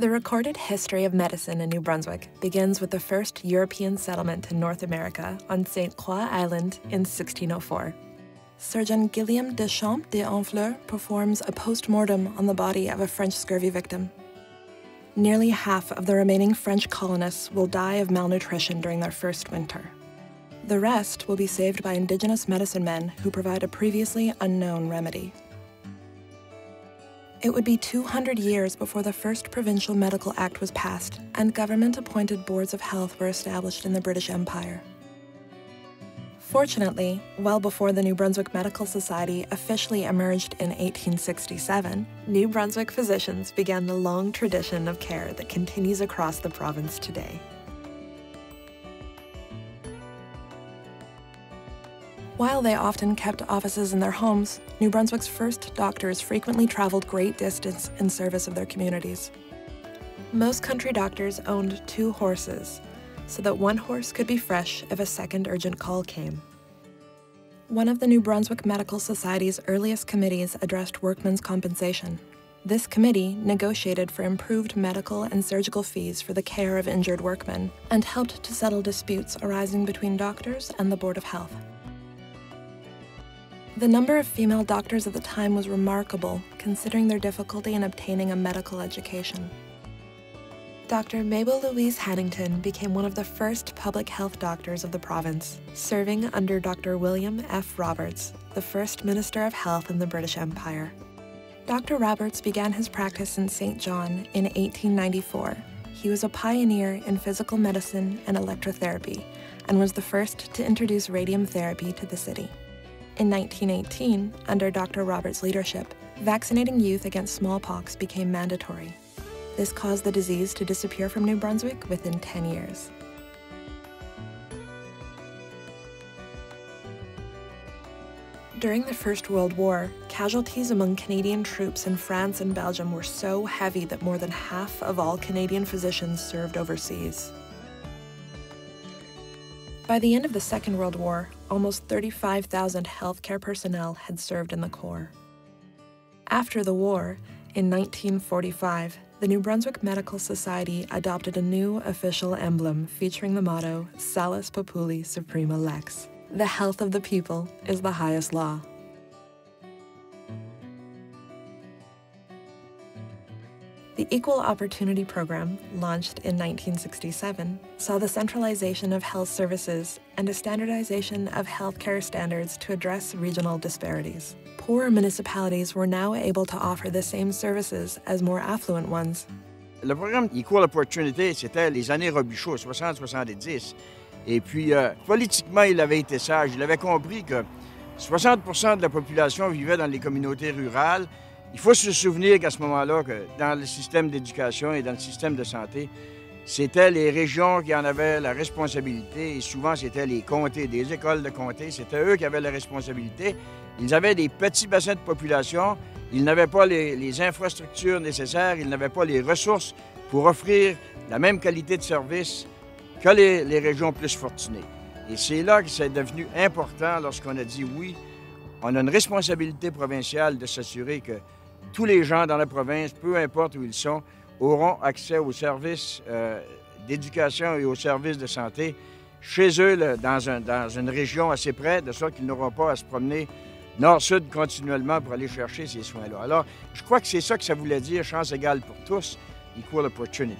The recorded history of medicine in New Brunswick begins with the first European settlement in North America on St. Croix Island in 1604. Surgeon Guillaume Deschamps de Honfleur performs a post-mortem on the body of a French scurvy victim. Nearly half of the remaining French colonists will die of malnutrition during their first winter. The rest will be saved by Indigenous medicine men who provide a previously unknown remedy. It would be 200 years before the first Provincial Medical Act was passed and government-appointed boards of health were established in the British Empire. Fortunately, well before the New Brunswick Medical Society officially emerged in 1867, New Brunswick physicians began the long tradition of care that continues across the province today. While they often kept offices in their homes, New Brunswick's first doctors frequently traveled great distance in service of their communities. Most country doctors owned 2 horses, so that one horse could be fresh if a second urgent call came. One of the New Brunswick Medical Society's earliest committees addressed workmen's compensation. This committee negotiated for improved medical and surgical fees for the care of injured workmen and helped to settle disputes arising between doctors and the Board of Health. The number of female doctors at the time was remarkable, considering their difficulty in obtaining a medical education. Dr. Mabel Louise Hannington became one of the first public health doctors of the province, serving under Dr. William F. Roberts, the first Minister of Health in the British Empire. Dr. Roberts began his practice in St. John in 1894. He was a pioneer in physical medicine and electrotherapy, and was the first to introduce radium therapy to the city. In 1918, under Dr. Roberts' leadership, vaccinating youth against smallpox became mandatory. This caused the disease to disappear from New Brunswick within 10 years. During the First World War, casualties among Canadian troops in France and Belgium were so heavy that more than half of all Canadian physicians served overseas. By the end of the Second World War, almost 35,000 healthcare personnel had served in the Corps. After the war, in 1945, the New Brunswick Medical Society adopted a new official emblem featuring the motto, Salus Populi Suprema Lex. The health of the people is the highest law. The Equal Opportunity Program, launched in 1967, saw the centralization of health services and a standardization of healthcare standards to address regional disparities. Poorer municipalities were now able to offer the same services as more affluent ones. Le programme Equal Opportunity, c'était les années Robichaud, 60-70. Et puis, politiquement, il avait été sage. Il avait compris que 60% de la population vivait dans les communautés rurales. Il faut se souvenir qu'à ce moment-là, que dans le système d'éducation et dans le système de santé, c'était les régions qui en avaient la responsabilité et souvent c'était les comtés, des écoles de comté, c'était eux qui avaient la responsabilité. Ils avaient des petits bassins de population, ils n'avaient pas les infrastructures nécessaires, ils n'avaient pas les ressources pour offrir la même qualité de service que les régions plus fortunées. Et c'est là que c'est devenu important lorsqu'on a dit oui, on a une responsabilité provinciale de s'assurer que tous les gens dans la province, peu importe où ils sont, auront accès aux services d'éducation et aux services de santé chez eux, dans une région assez près, de sorte qu'ils n'auront pas à se promener nord-sud continuellement pour aller chercher ces soins-là. Alors, je crois que c'est ça que ça voulait dire, chance égale pour tous, equal opportunity.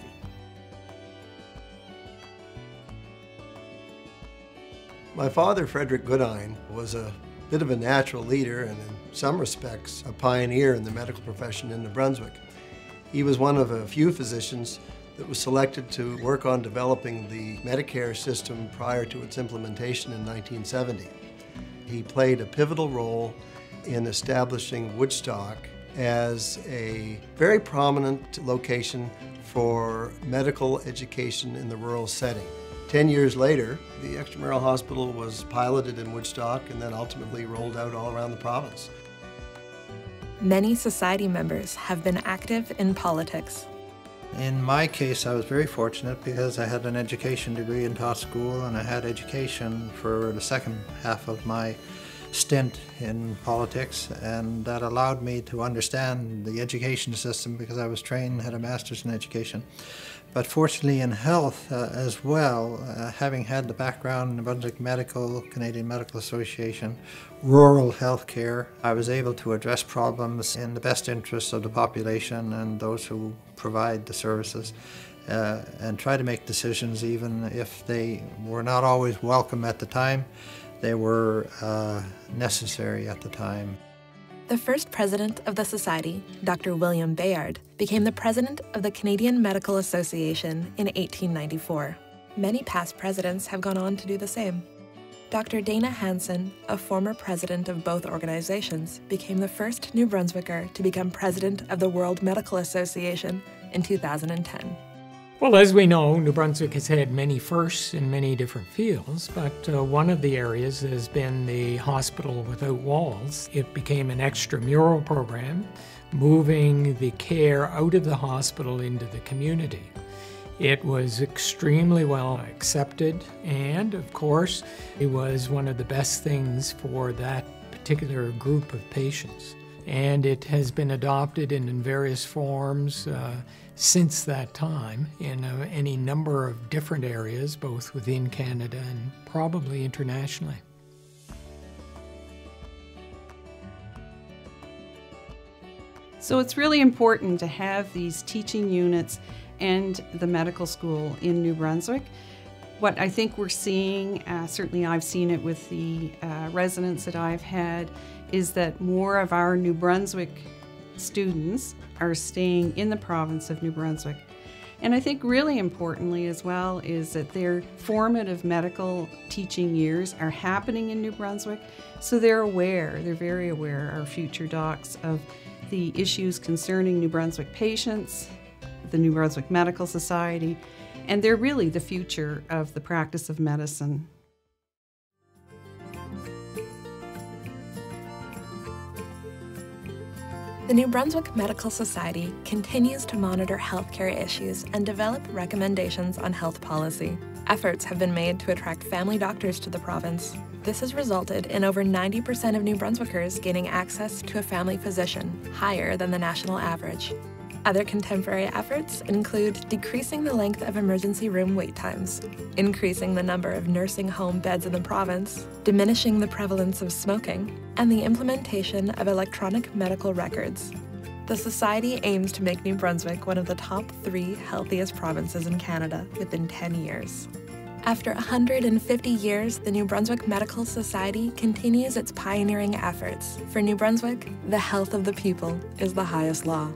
My father, Frederick Goodine, was a bit of a natural leader and in some respects a pioneer in the medical profession in New Brunswick. He was one of a few physicians that was selected to work on developing the Medicare system prior to its implementation in 1970. He played a pivotal role in establishing Woodstock as a very prominent location for medical education in the rural setting. 10 years later, the extramural hospital was piloted in Woodstock and then ultimately rolled out all around the province. Many society members have been active in politics. In my case, I was very fortunate because I had an education degree and taught school, and I had education for the second half of my stint in politics, and that allowed me to understand the education system because I was trained, had a master's in education. But fortunately in health as well, having had the background in the Brunswick Canadian Medical Association, rural health care, I was able to address problems in the best interests of the population and those who provide the services, and try to make decisions even if they were not always welcome at the time. They were necessary at the time. The first president of the Society, Dr. William Bayard, became the president of the Canadian Medical Association in 1894. Many past presidents have gone on to do the same. Dr. Dana Hansen, a former president of both organizations, became the first New Brunswicker to become president of the World Medical Association in 2010. Well, as we know, New Brunswick has had many firsts in many different fields, but one of the areas has been the Hospital Without Walls. It became an extramural program, moving the care out of the hospital into the community. It was extremely well accepted, and of course, it was one of the best things for that particular group of patients. And it has been adopted in various forms since that time in any number of different areas, both within Canada and probably internationally. So it's really important to have these teaching units and the medical school in New Brunswick. What I think we're seeing, certainly I've seen it with the residents that I've had, is that more of our New Brunswick students are staying in the province of New Brunswick. And I think really importantly as well is that their formative medical teaching years are happening in New Brunswick, so they're very aware, our future docs, of the issues concerning New Brunswick patients, the New Brunswick Medical Society, and they're really the future of the practice of medicine. The New Brunswick Medical Society continues to monitor healthcare issues and develop recommendations on health policy. Efforts have been made to attract family doctors to the province. This has resulted in over 90% of New Brunswickers gaining access to a family physician, higher than the national average. Other contemporary efforts include decreasing the length of emergency room wait times, increasing the number of nursing home beds in the province, diminishing the prevalence of smoking, and the implementation of electronic medical records. The Society aims to make New Brunswick one of the top 3 healthiest provinces in Canada within 10 years. After 150 years, the New Brunswick Medical Society continues its pioneering efforts. For New Brunswick, the health of the people is the highest law.